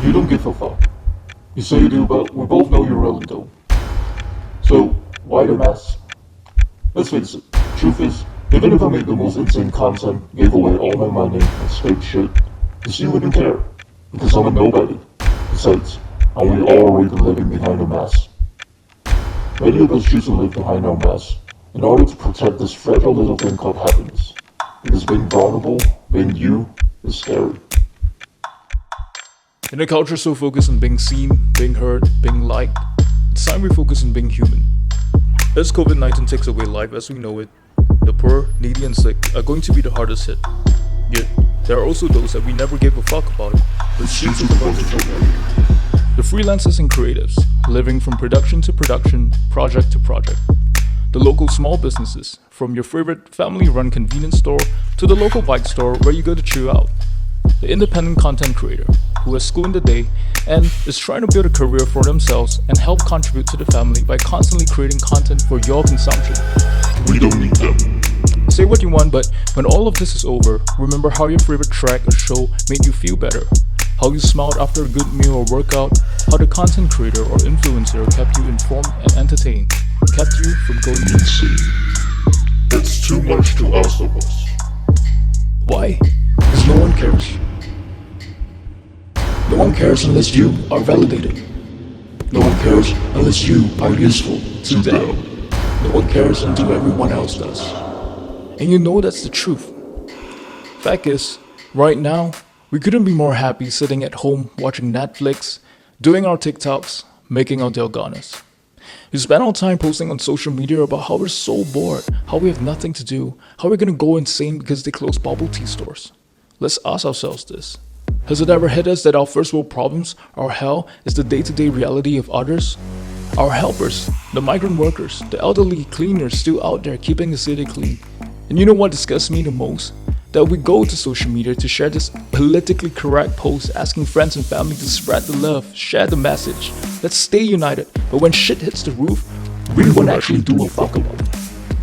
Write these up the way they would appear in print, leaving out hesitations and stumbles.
You don't give a fuck. You say you do, but we both know you really don't. So, why the mess? Let's face it, truth is, even if I made the most insane content, gave away all my money, and spoke shit, you still wouldn't care. Because I'm a nobody. Besides, and we all already living behind a mask. Many of us choose to live behind our masks in order to protect this fragile little thing called happiness. Because being vulnerable, being you, is scary. In a culture so focused on being seen, being heard, being liked, it's time we focus on being human. As COVID-19 takes away life as we know it, the poor, needy and sick are going to be the hardest hit. Yet, there are also those that we never gave a fuck about, but choose to support the freelancers and creatives, living from production to production, project to project. The local small businesses, from your favorite family-run convenience store to the local bike store where you go to chill out. The independent content creator, who has school in the day and is trying to build a career for themselves and help contribute to the family by constantly creating content for your consumption. We don't need them. Say what you want, but when all of this is over, remember how your favorite track or show made you feel better, how you smiled after a good meal or workout, how the content creator or influencer kept you informed and entertained, kept you from going insane. It's too much to ask of us. Why? Because no one cares. No one cares unless you are validated. No one cares unless you are useful to them. No one cares until everyone else does. And you know that's the truth. Fact is, right now, we couldn't be more happy sitting at home watching Netflix, doing our TikToks, making our Delganas. We spend our time posting on social media about how we're so bored, how we have nothing to do, how we're gonna go insane because they close bubble tea stores. Let's ask ourselves this. Has it ever hit us that our first world problems, our hell, is the day-to-day reality of others? Our helpers, the migrant workers, the elderly cleaners still out there keeping the city clean. And you know what disgusts me the most? That we go to social media to share this politically correct post asking friends and family to spread the love, share the message. Let's stay united. But when shit hits the roof, we won't actually do a fuck about it.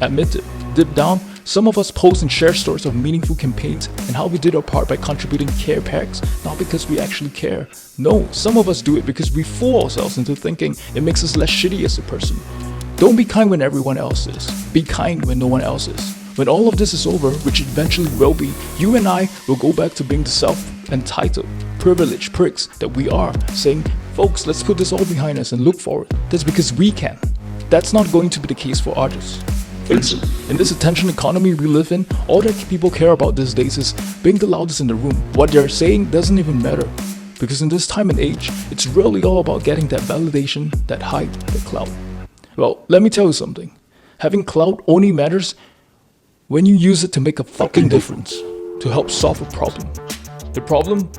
Admit it, deep down, some of us post and share stories of meaningful campaigns and how we did our part by contributing care packs, not because we actually care. No, some of us do it because we fool ourselves into thinking it makes us less shitty as a person. Don't be kind when everyone else is. Be kind when no one else is. When all of this is over, which eventually will be, you and I will go back to being the self-entitled, privileged pricks that we are, saying, folks, let's put this all behind us and look forward. That's because we can. That's not going to be the case for others. In this attention economy we live in, all that people care about these days is being the loudest in the room. What they're saying doesn't even matter. Because in this time and age, it's really all about getting that validation, that hype, that clout. Well, let me tell you something. Having clout only matters when you use it to make a fucking difference, to help solve a problem. The problem?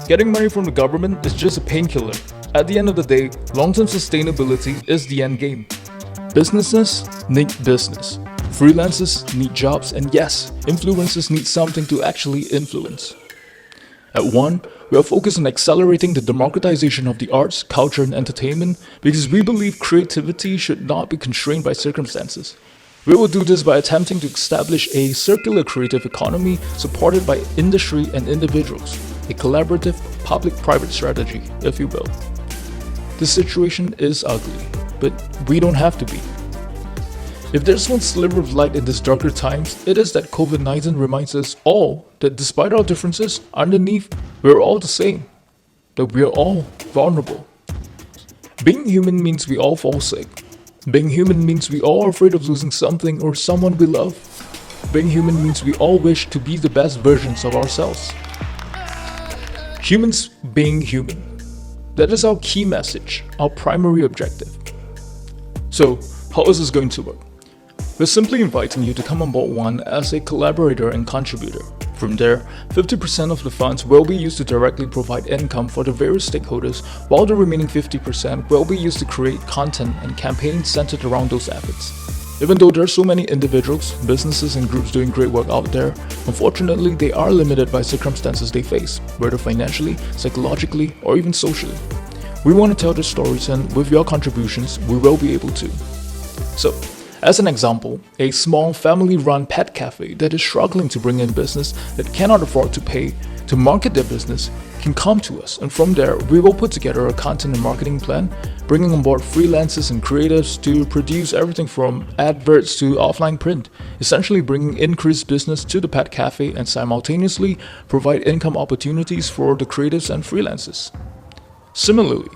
Getting money from the government is just a painkiller. At the end of the day, long-term sustainability is the end game. Businesses need business. Freelancers need jobs, and yes, influencers need something to actually influence. At One, we are focused on accelerating the democratization of the arts, culture, and entertainment because we believe creativity should not be constrained by circumstances. We will do this by attempting to establish a circular creative economy supported by industry and individuals, a collaborative public-private strategy, if you will. The situation is ugly, but we don't have to be. If there's one sliver of light in these darker times, it is that COVID-19 reminds us all that despite our differences, underneath, we're all the same, that we're all vulnerable. Being human means we all fall sick. Being human means we all are afraid of losing something or someone we love. Being human means we all wish to be the best versions of ourselves. Humans being human. That is our key message, our primary objective. So, how is this going to work? We're simply inviting you to come on board One as a collaborator and contributor. From there, 50% of the funds will be used to directly provide income for the various stakeholders, while the remaining 50% will be used to create content and campaigns centered around those efforts. Even though there are so many individuals, businesses, and groups doing great work out there, unfortunately they are limited by circumstances they face, whether financially, psychologically, or even socially. We want to tell their stories, and with your contributions, we will be able to. So, as an example, a small family-run pet cafe that is struggling to bring in business that cannot afford to pay to market their business can come to us, and from there we will put together a content and marketing plan, bringing on board freelancers and creatives to produce everything from adverts to offline print, essentially bringing increased business to the pet cafe and simultaneously provide income opportunities for the creatives and freelancers. Similarly,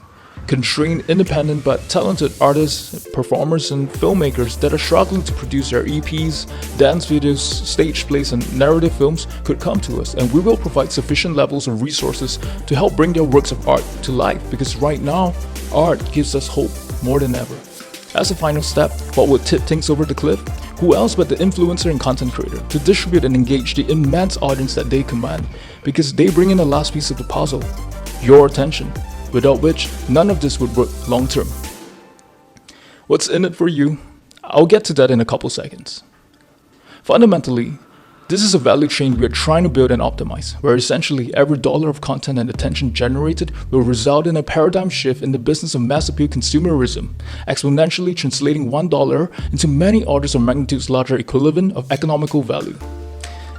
constrain independent but talented artists, performers, and filmmakers that are struggling to produce their EPs, dance videos, stage plays, and narrative films could come to us, and we will provide sufficient levels of resources to help bring their works of art to life, because right now, art gives us hope more than ever. As a final step, what would tip things over the cliff? Who else but the influencer and content creator to distribute and engage the immense audience that they command, because they bring in the last piece of the puzzle, your attention, without which none of this would work long term. What's in it for you? I'll get to that in a couple seconds. Fundamentally, this is a value chain we are trying to build and optimize, where essentially every dollar of content and attention generated will result in a paradigm shift in the business of mass appeal consumerism, exponentially translating $1 into many orders of magnitudes larger equivalent of economical value.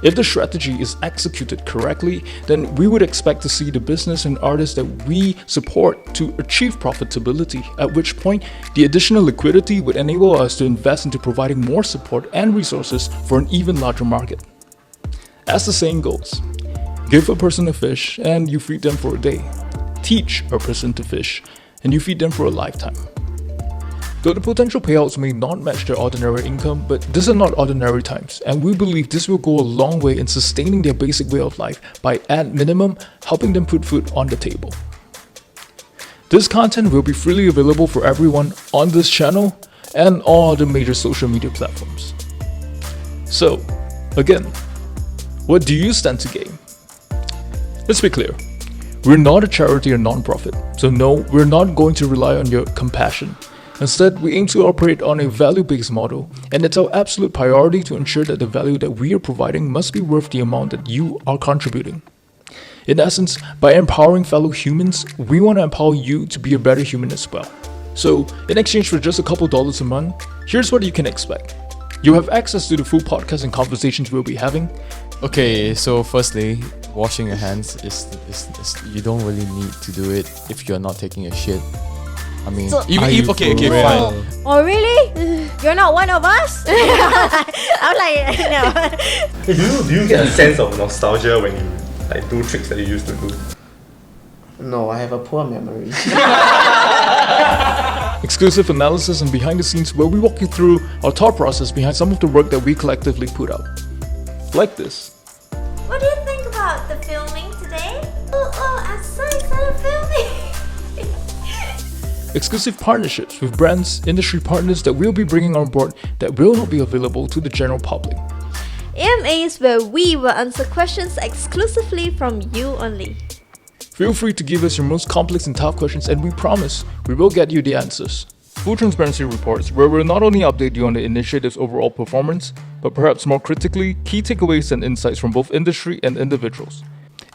If the strategy is executed correctly, then we would expect to see the business and artists that we support to achieve profitability, at which point the additional liquidity would enable us to invest into providing more support and resources for an even larger market. As the saying goes, give a person a fish and you feed them for a day. Teach a person to fish and you feed them for a lifetime. Though the potential payouts may not match their ordinary income, but these are not ordinary times, and we believe this will go a long way in sustaining their basic way of life by, at minimum, helping them put food on the table. This content will be freely available for everyone on this channel and all the major social media platforms. So, again, what do you stand to gain? Let's be clear. We're not a charity or non-profit, so no, we're not going to rely on your compassion. Instead, we aim to operate on a value-based model, and it's our absolute priority to ensure that the value that we are providing must be worth the amount that you are contributing. In essence, by empowering fellow humans, we want to empower you to be a better human as well. So, in exchange for just a couple dollars a month, here's what you can expect. You have access to the full podcast and conversations we'll be having. Okay, so firstly, washing your hands is you don't really need to do it if you're not taking a shit. I mean, So- okay, fine. Oh really? You're not one of us? I'm like, no. Hey, do you get a sense of nostalgia when you like do tricks that you used to do? No, I have a poor memory. Exclusive analysis and behind the scenes where we walk you through our thought process behind some of the work that we collectively put out. Like this. What do you think about the filming today? I'm so excited filming. Exclusive partnerships with brands, industry partners that we'll be bringing on board that will not be available to the general public. AMAs where we will answer questions exclusively from you only. Feel free to give us your most complex and tough questions, and we promise we will get you the answers. Full transparency reports where we'll not only update you on the initiative's overall performance, but perhaps more critically, key takeaways and insights from both industry and individuals.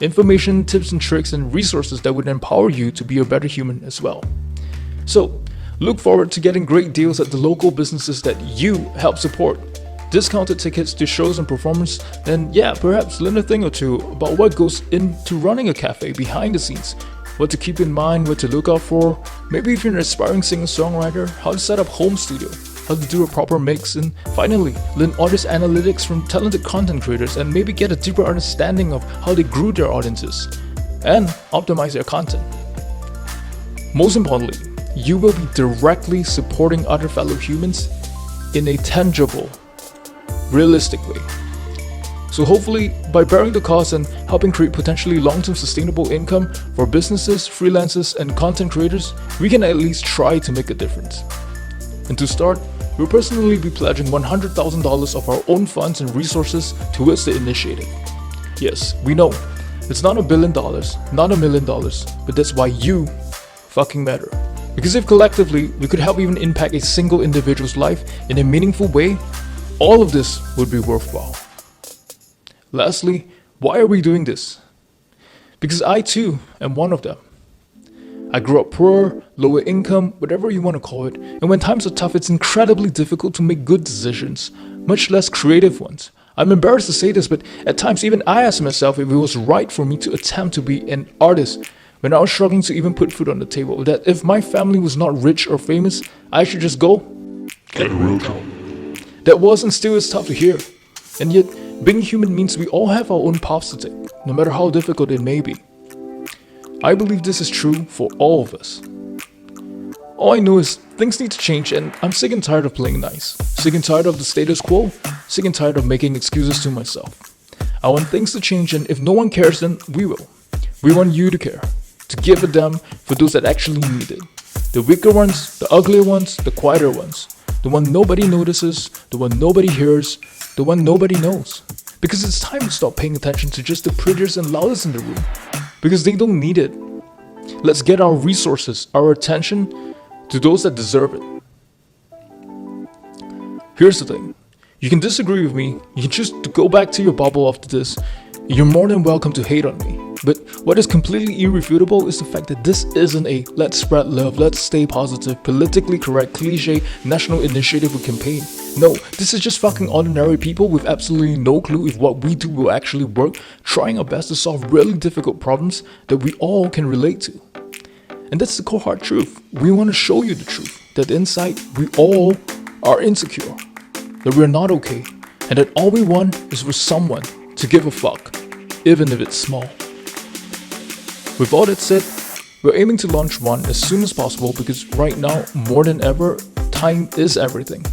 Information, tips and tricks, and resources that would empower you to be a better human as well. So, look forward to getting great deals at the local businesses that you help support. Discounted tickets to shows and performance, and yeah, perhaps learn a thing or two about what goes into running a cafe behind the scenes, what to keep in mind, what to look out for, maybe if you're an aspiring singer-songwriter, how to set up home studio, how to do a proper mix, and finally, learn artist analytics from talented content creators and maybe get a deeper understanding of how they grew their audiences and optimize their content. Most importantly, you will be directly supporting other fellow humans in a tangible, realistic way. So hopefully, by bearing the cost and helping create potentially long-term sustainable income for businesses, freelancers, and content creators, we can at least try to make a difference. And to start, we'll personally be pledging $100,000 of our own funds and resources towards the initiative. Yes, we know, it's not $1 billion, not $1 million, but that's why you fucking matter. Because if collectively we could help even impact a single individual's life in a meaningful way, all of this would be worthwhile. Lastly, why are we doing this? Because I too am one of them. I grew up poor, lower income, whatever you want to call it, and when times are tough, it's incredibly difficult to make good decisions, much less creative ones. I'm embarrassed to say this, but at times even I ask myself if it was right for me to attempt to be an artist when I was struggling to even put food on the table. That if my family was not rich or famous, I should just go. Get a real job. That was and still is tough to hear. And yet, being human means we all have our own paths to take, no matter how difficult it may be. I believe this is true for all of us. All I know is things need to change, and I'm sick and tired of playing nice. Sick and tired of the status quo. Sick and tired of making excuses to myself. I want things to change, and if no one cares, then we will. We want you to care. To give a damn for those that actually need it. The weaker ones, the uglier ones, the quieter ones. The one nobody notices, the one nobody hears, the one nobody knows. Because it's time to stop paying attention to just the prettiest and loudest in the room. Because they don't need it. Let's get our resources, our attention, to those that deserve it. Here's the thing. You can disagree with me, you can choose to go back to your bubble after this. You're more than welcome to hate on me. But what is completely irrefutable is the fact that this isn't a let's spread love, let's stay positive, politically correct, cliche, national initiative or campaign. No, this is just fucking ordinary people with absolutely no clue if what we do will actually work, trying our best to solve really difficult problems that we all can relate to. And that's the core hard truth. We want to show you the truth, that inside we all are insecure, that we're not okay, and that all we want is for someone to give a fuck, even if it's small. With all that said, we're aiming to launch one as soon as possible because right now, more than ever, time is everything.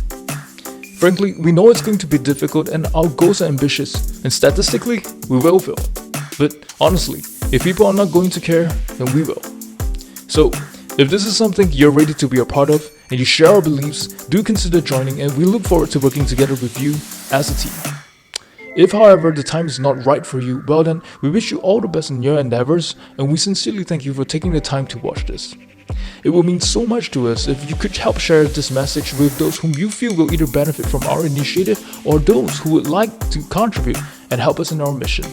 Frankly, we know it's going to be difficult and our goals are ambitious, and statistically, we will fail. But honestly, if people are not going to care, then we will. So, if this is something you're ready to be a part of and you share our beliefs, do consider joining, and we look forward to working together with you as a team. If, however, the time is not right for you, well then, we wish you all the best in your endeavors, and we sincerely thank you for taking the time to watch this. It will mean so much to us if you could help share this message with those whom you feel will either benefit from our initiative or those who would like to contribute and help us in our mission.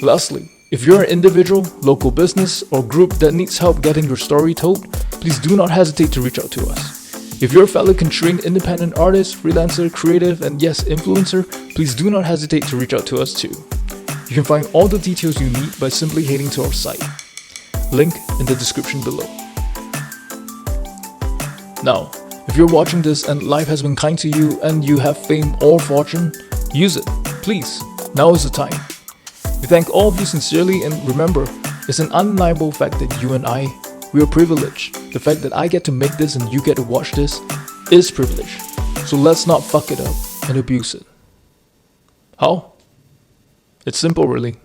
Lastly, if you're an individual, local business, or group that needs help getting your story told, please do not hesitate to reach out to us. If you're a fellow constrained independent artist, freelancer, creative, and yes, influencer, please do not hesitate to reach out to us too. You can find all the details you need by simply heading to our site. Link in the description below. Now, if you're watching this and life has been kind to you and you have fame or fortune, use it, please. Now is the time. We thank all of you sincerely, and remember, it's an undeniable fact that you and I, we are privileged. The fact that I get to make this and you get to watch this is privilege. So let's not fuck it up and abuse it. How? It's simple really.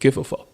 Give a fuck.